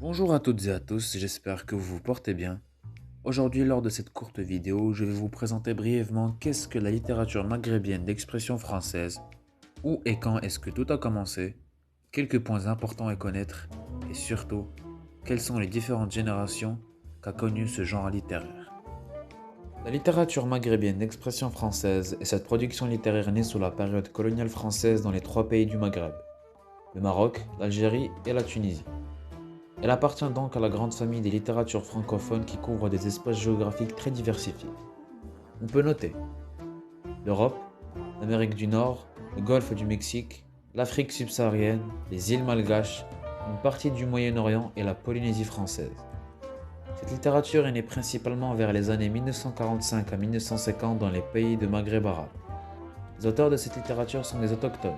Bonjour à toutes et à tous, j'espère que vous vous portez bien. Aujourd'hui, lors de cette courte vidéo, je vais vous présenter brièvement qu'est-ce que la littérature maghrébine d'expression française, où et quand est-ce que tout a commencé, quelques points importants à connaître, et surtout, quelles sont les différentes générations qu'a connu ce genre littéraire. La littérature maghrébine d'expression française est cette production littéraire née sous la période coloniale française dans les trois pays du Maghreb, le Maroc, l'Algérie et la Tunisie. Elle appartient donc à la grande famille des littératures francophones qui couvre des espaces géographiques très diversifiés. On peut noter l'Europe, l'Amérique du Nord, le Golfe du Mexique, l'Afrique subsaharienne, les îles Malgaches, une partie du Moyen-Orient et la Polynésie française. Cette littérature est née principalement vers les années 1945 à 1950 dans les pays de Maghreb arabe. Les auteurs de cette littérature sont des autochtones,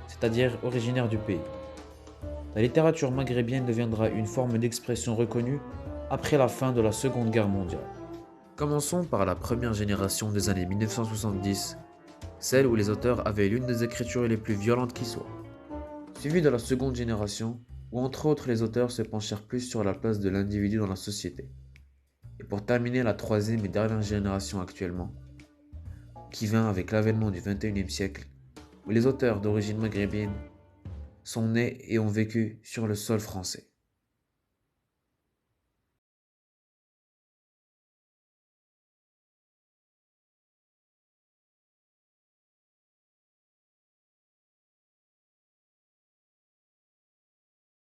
c'est-à-dire originaires du pays. La littérature maghrébienne deviendra une forme d'expression reconnue après la fin de la Seconde Guerre mondiale. Commençons par la première génération des années 1970, celle où les auteurs avaient l'une des écritures les plus violentes qui soient, suivie de la seconde génération, où entre autres les auteurs se penchèrent plus sur la place de l'individu dans la société. Et pour terminer la troisième et dernière génération actuellement, qui vint avec l'avènement du XXIe siècle, où les auteurs d'origine maghrébine sont nés et ont vécu sur le sol français.